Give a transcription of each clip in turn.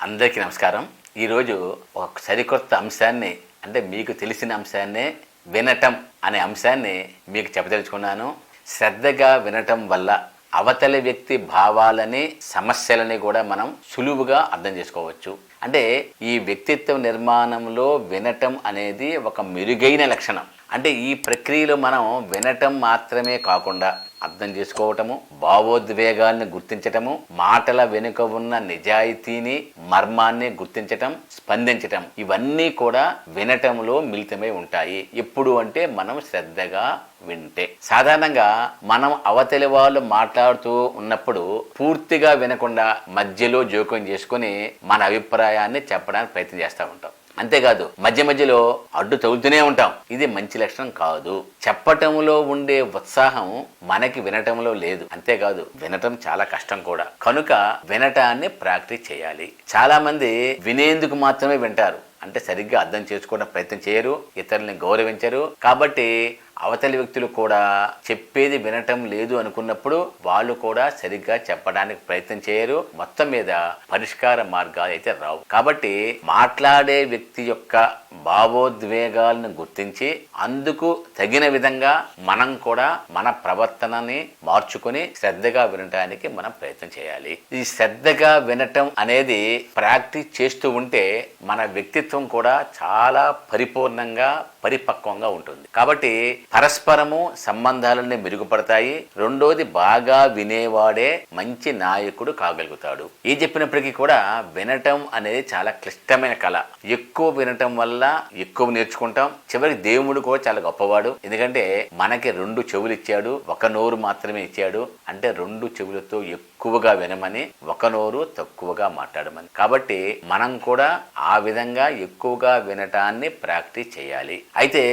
అందరికీ నమస్కారం. ఈరోజు ఒక సరికొత్త అంశాన్ని, అంటే మీకు తెలిసిన అంశాన్నే వినటం అనే అంశాన్ని మీకు చెప్పదలుచుకున్నాను. శ్రద్ధగా వినటం వల్ల అవతలి వ్యక్తి భావాలని, సమస్యలని కూడా మనం సులువుగా అర్థం చేసుకోవచ్చు. అంటే ఈ వ్యక్తిత్వ నిర్మాణంలో వినటం అనేది ఒక మెరుగైన లక్షణం. అంటే ఈ ప్రక్రియలో మనం వినటం మాత్రమే కాకుండా అర్థం చేసుకోవటము, భావోద్వేగాల్ని గుర్తించటము, మాటల వెనుక ఉన్న నిజాయితీని, మర్మాన్ని గుర్తించటం, స్పందించటం, ఇవన్నీ కూడా వినటంలో మిళితమై ఉంటాయి. ఎప్పుడు అంటే మనం శ్రద్ధగా వింటే. సాధారణంగా మనం అవతలి వాళ్ళు మాట్లాడుతూ ఉన్నప్పుడు పూర్తిగా వినకుండా మధ్యలో జోక్యం చేసుకుని మన అభిప్రాయాన్ని చెప్పడానికి ప్రయత్నం చేస్తూ ఉంటాం. అంతేకాదు మధ్య మధ్యలో అడ్డు తగులుతూనే ఉంటాం. ఇది మంచి లక్షణం కాదు. చెప్పటంలో ఉండే ఉత్సాహం మనకి వినటంలో లేదు. అంతేకాదు వినటం చాలా కష్టం కూడా. కనుక వినటాన్ని ప్రాక్టీస్ చేయాలి. చాలా మంది వినేందుకు మాత్రమే వింటారు. అంటే సరిగ్గా అర్థం చేసుకోవడం ప్రయత్నం చేయరు, ఇతరుల్ని గౌరవించరు. కాబట్టి అవతలి వ్యక్తులు కూడా చెప్పేది వినటం లేదు అనుకున్నప్పుడు వాళ్ళు కూడా సరిగ్గా చెప్పడానికి ప్రయత్నం చేయరు. మొత్తం మీద పరిష్కార మార్గాలు అయితే రావు. కాబట్టి మాట్లాడే వ్యక్తి యొక్క భావోద్వేగాలను గుర్తించి అందుకు తగిన విధంగా మనం కూడా మన ప్రవర్తనని మార్చుకుని శ్రద్ధగా వినటానికి మనం ప్రయత్నం చేయాలి. ఈ శ్రద్ధగా వినటం అనేది ప్రాక్టీస్ చేస్తూ ఉంటే మన వ్యక్తిత్వం కూడా చాలా పరిపూర్ణంగా, పరిపక్వంగా ఉంటుంది. కాబట్టి పరస్పరము సంబంధాలన్నీ మెరుగుపడతాయి. రెండోది, బాగా వినేవాడే మంచి నాయకుడు కాగలుగుతాడు. ఏ చెప్పినప్పటికీ కూడా వినటం అనేది చాలా క్లిష్టమైన కళ. ఎక్కువ వినటం వల్ల ఎక్కువ నేర్చుకుంటాం. చివరికి దేవుడు కూడా చాలా గొప్పవాడు. ఎందుకంటే మనకి 2 చెవులు ఇచ్చాడు, ఒక నోరు మాత్రమే ఇచ్చాడు. అంటే 2 చెవులతో ఎక్కువగా వినమని, ఒక నోరు తక్కువగా మాట్లాడమని. కాబట్టి మనం కూడా ఆ విధంగా ఎక్కువగా వినటాన్ని ప్రాక్టీస్ చేయాలి. అయితే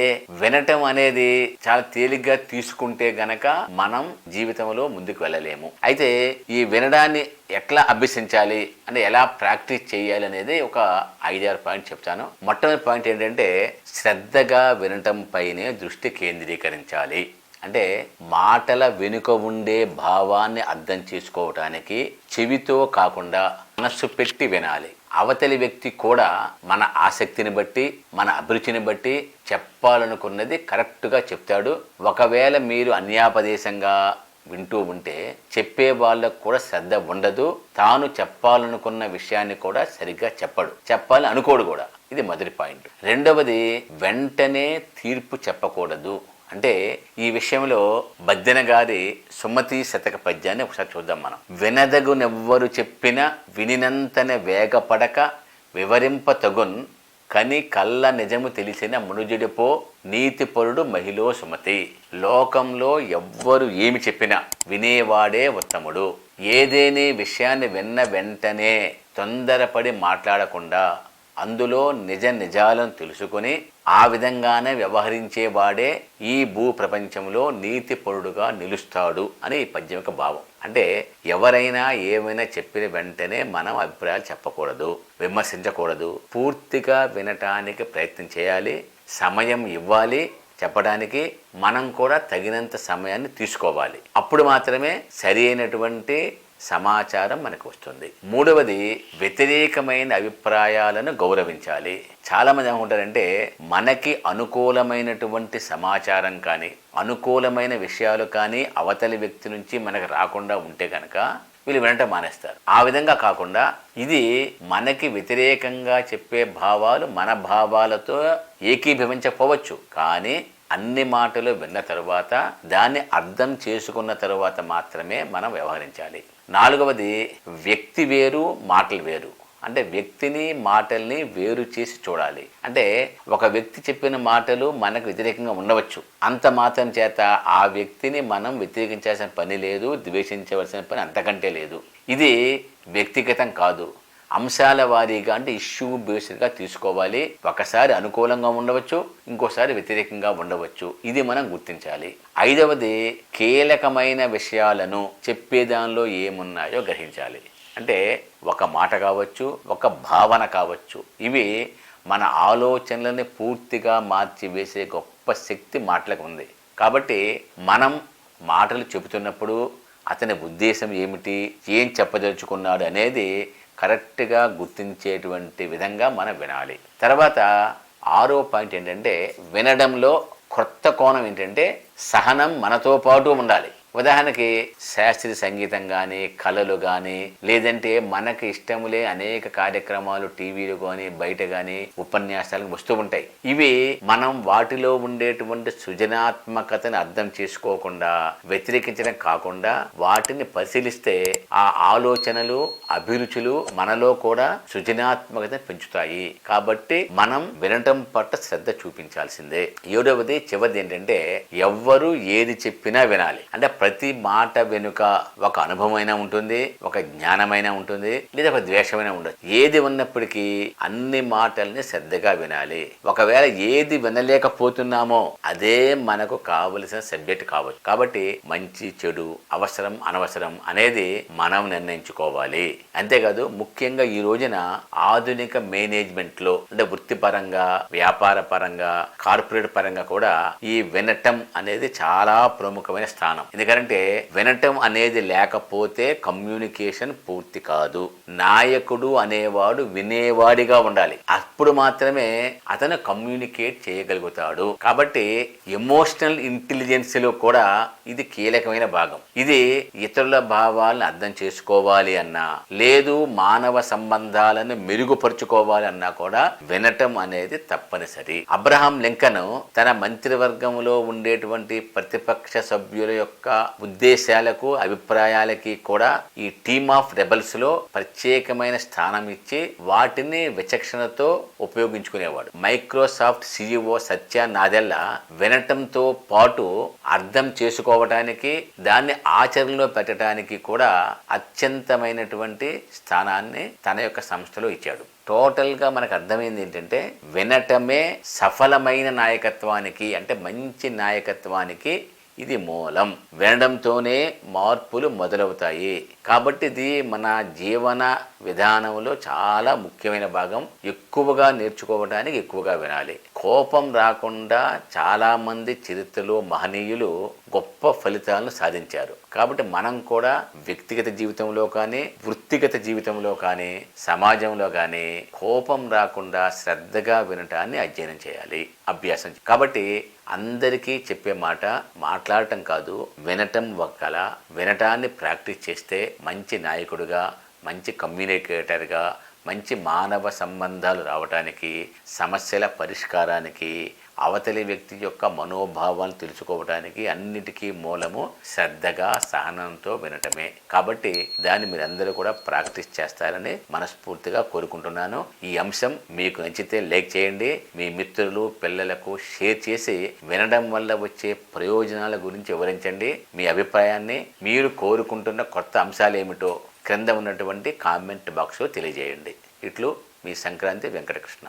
వినటం అనేది చాలా తేలిగ్గా తీసుకుంటే గనక మనం జీవితంలో ముందుకు వెళ్ళలేము. అయితే ఈ వినడాన్ని ఎట్లా అభ్యసించాలి, అంటే ఎలా ప్రాక్టీస్ చేయాలి అనేది ఒక 5-6 పాయింట్ చెప్తాను. మొట్టమొదటి పాయింట్ ఏంటంటే శ్రద్ధగా వినటం పైనే దృష్టి కేంద్రీకరించాలి. అంటే మాటల వెనుక ఉండే భావాన్ని అర్థం చేసుకోవటానికి చెవితో కాకుండా మనస్సు పెట్టి వినాలి. అవతలి వ్యక్తి కూడా మన ఆసక్తిని బట్టి, మన అభిరుచిని బట్టి చెప్పాలనుకున్నది కరెక్ట్గా చెప్తాడు. ఒకవేళ మీరు అన్యాపదేశంగా వింటూ ఉంటే చెప్పే వాళ్ళకు కూడా శ్రద్ధ ఉండదు. తాను చెప్పాలనుకున్న విషయాన్ని కూడా సరిగ్గా చెప్పాలని అనుకోడు కూడా. ఇది మొదటి పాయింట్. రెండవది, వెంటనే తీర్పు చెప్పకూడదు. అంటే ఈ విషయంలో బద్దెన గారి సుమతి శతక పద్యాన్ని ఒకసారి చూద్దాం మనం. వినదగునెవ్వరు చెప్పిన వినినంతనే వేగపడక వివరింపతగున్ కని కళ్ళ నిజము తెలిసిన మునుజుడిపో నీతిపరుడు మహిళో సుమతి. లోకంలో ఎవ్వరు ఏమి చెప్పినా వినేవాడే ఉత్తముడు. ఏదేని విషయాన్ని విన్న వెంటనే తొందరపడి మాట్లాడకుండా అందులో నిజాలను తెలుసుకుని ఆ విధంగానే వ్యవహరించేవాడే ఈ భూ ప్రపంచంలో నీతిపరుడుగా నిలుస్తాడు అని ఈ పద్యం యొక్క భావం. అంటే ఎవరైనా ఏమైనా చెప్పిన వెంటనే మనం అభిప్రాయాలు చెప్పకూడదు, విమర్శించకూడదు. పూర్తిగా వినటానికి ప్రయత్నం చేయాలి, సమయం ఇవ్వాలి. చెప్పడానికి మనం కూడా తగినంత సమయాన్ని తీసుకోవాలి. అప్పుడు మాత్రమే సరి అయినటువంటి సమాచారం మనకు వస్తుంది. మూడవది, వ్యతిరేకమైన అభిప్రాయాలను గౌరవించాలి. చాలామంది ఏమంటారంటే మనకి అనుకూలమైనటువంటి సమాచారం కానీ, అనుకూలమైన విషయాలు కానీ అవతలి వ్యక్తి నుంచి మనకు రాకుండా ఉంటే కనుక వీళ్ళు వినటం మానేస్తారు. ఆ విధంగా కాకుండా ఇది మనకి వ్యతిరేకంగా చెప్పే భావాలు మన భావాలతో ఏకీభవించకపోవచ్చు, కానీ అన్ని మాటలు విన్న తరువాత దాన్ని అర్థం చేసుకున్న తరువాత మాత్రమే మనం వ్యవహరించాలి. నాలుగవది, వ్యక్తి వేరు మాటలు వేరు. అంటే వ్యక్తిని మాటల్ని వేరు చేసి చూడాలి. అంటే ఒక వ్యక్తి చెప్పిన మాటలు మనకు వ్యతిరేకంగా ఉండవచ్చు. అంత మాత్రం చేత ఆ వ్యక్తిని మనం వ్యతిరేకించాల్సిన పని లేదు, ద్వేషించవలసిన పని అంతకంటే లేదు. ఇది వ్యక్తిగతం కాదు, అంశాల వారీగా, అంటే ఇష్యూ బేస్డ్గా తీసుకోవాలి. ఒకసారి అనుకూలంగా ఉండవచ్చు, ఇంకోసారి వ్యతిరేకంగా ఉండవచ్చు. ఇది మనం గుర్తించాలి. ఐదవది, కీలకమైన విషయాలను చెప్పేదానిలో ఏమున్నాయో గ్రహించాలి. అంటే ఒక మాట కావచ్చు, ఒక భావన కావచ్చు, ఇవి మన ఆలోచనలని పూర్తిగా మార్చివేసే గొప్ప శక్తి మాటలకు ఉంది. కాబట్టి మనం మాటలు చెబుతున్నప్పుడు అతని ఉద్దేశం ఏమిటి, ఏం చెప్పదలుచుకున్నాడు అనేది కరెక్ట్గా గుర్తించేటువంటి విధంగా మనం వినాలి. తర్వాత 6వ పాయింట్ ఏంటంటే, వినడంలో కొత్త కోణం ఏంటంటే సహనం మనతో పాటు ఉండాలి. ఉదాహరణకి శాస్త్రీయ సంగీతం కానీ, కళలు కానీ, లేదంటే మనకి ఇష్టములే అనేక కార్యక్రమాలు టీవీలు కానీ, బయట కానీ ఉపన్యాసాలు వస్తూ ఉంటాయి. ఇవి మనం వాటిలో ఉండేటువంటి సృజనాత్మకతను అర్థం చేసుకోకుండా, వ్యతిరేకించడం కాకుండా వాటిని పరిశీలిస్తే ఆ ఆలోచనలు, అభిరుచులు మనలో కూడా సృజనాత్మకతను పెంచుతాయి. కాబట్టి మనం వినటం పట్ల శ్రద్ధ చూపించాల్సిందే. 7వది చివరిది ఏంటంటే, ఎవ్వరు ఏది చెప్పినా వినాలి. అంటే ప్రతి మాట వెనుక ఒక అనుభవమైనా ఉంటుంది, ఒక జ్ఞానమైనా ఉంటుంది, లేదా ఒక ద్వేషమైనా ఉండదు. ఏది ఉన్నప్పటికీ అన్ని మాటల్ని శ్రద్ధగా వినాలి. ఒకవేళ ఏది వినలేకపోతున్నామో అదే మనకు కావలసిన సబ్జెక్ట్ కావచ్చు. కాబట్టి మంచి చెడు, అవసరం అనవసరం అనేది మనం నిర్ణయించుకోవాలి. అంతేకాదు ముఖ్యంగా ఈ రోజున ఆధునిక మేనేజ్మెంట్ లో, అంటే వృత్తిపరంగా, వ్యాపార పరంగా, కార్పొరేట్ పరంగా కూడా ఈ వినటం అనేది చాలా ప్రముఖమైన స్థానం. ఎందుకంటే వినటం అనేది లేకపోతే కమ్యూనికేషన్ పూర్తి కాదు. నాయకుడు అనేవాడు వినేవాడిగా ఉండాలి. అప్పుడు మాత్రమే అతను కమ్యూనికేట్ చేయగలుగుతాడు. కాబట్టి ఎమోషనల్ ఇంటెలిజెన్స్ లో కూడా ఇది కీలకమైన భాగం. ఇది ఇతరుల భావాలను అర్థం చేసుకోవాలి అన్నా, లేదు మానవ సంబంధాలను మెరుగుపరుచుకోవాలి అన్నా కూడా వినటం అనేది తప్పనిసరి. అబ్రహాం లింకన్ తన మంత్రివర్గంలో ఉండేటువంటి ప్రతిపక్ష సభ్యుల యొక్క ఉద్దేశాలకు, అభిప్రాయాలకి కూడా ఈ టీమ్ ఆఫ్ రెబల్స్ లో ప్రత్యేకమైన స్థానం ఇచ్చి వాటిని విచక్షణతో ఉపయోగించుకునేవాడు. మైక్రోసాఫ్ట్ సిఇఓ సత్య నాదెల్లా వినటంతో పాటు అర్థం చేసుకోవటానికి, దాన్ని ఆచరణలో పెట్టడానికి కూడా అత్యంతమైనటువంటి స్థానాన్ని తన యొక్క సంస్థలో ఇచ్చాడు. టోటల్గా మనకు అర్థమైంది ఏంటంటే, వినటమే సఫలమైన నాయకత్వానికి, అంటే మంచి నాయకత్వానికి ఇది మూలం. వినడంతోనే మార్పులు మొదలవుతాయి. కాబట్టి ఇది మన జీవన విధానంలో చాలా ముఖ్యమైన భాగం. ఎక్కువగా నేర్చుకోవడానికి ఎక్కువగా వినాలి. కోపం రాకుండా చాలా మంది చరిత్రలో మహనీయులు గొప్ప ఫలితాలను సాధించారు. కాబట్టి మనం కూడా వ్యక్తిగత జీవితంలో కానీ, వృత్తిగత జీవితంలో కానీ, సమాజంలో కానీ కోపం రాకుండా శ్రద్ధగా వినటాన్ని అధ్యయనం చేయాలి, అభ్యాసం. కాబట్టి అందరికీ చెప్పే మాట మాట్లాడటం కాదు, వినటం ఒక కళ. వినటాన్ని ప్రాక్టీస్ చేస్తే మంచి నాయకుడిగా, మంచి కమ్యూనికేటర్గా, మంచి మానవ సంబంధాలు రావటానికి, సమస్యల పరిష్కారానికి, అవతలి వ్యక్తి యొక్క మనోభావాలను తెలుసుకోవడానికి అన్నిటికీ మూలము శ్రద్ధగా, సహనంతో వినటమే. కాబట్టి దాన్ని మీరందరూ కూడా ప్రాక్టీస్ చేస్తారని మనస్ఫూర్తిగా కోరుకుంటున్నాను. ఈ అంశం మీకు నచ్చితే లైక్ చేయండి, మీ మిత్రులు, పిల్లలకు షేర్ చేసి వినడం వల్ల వచ్చే ప్రయోజనాల గురించి వివరించండి. మీ అభిప్రాయాన్ని, మీరు కోరుకుంటున్న కొత్త అంశాలు ఏమిటో క్రింద ఉన్నటువంటి కామెంట్ బాక్స్లో తెలియజేయండి. ఇట్లు మీ సంక్రాంతి వెంకటకృష్ణ.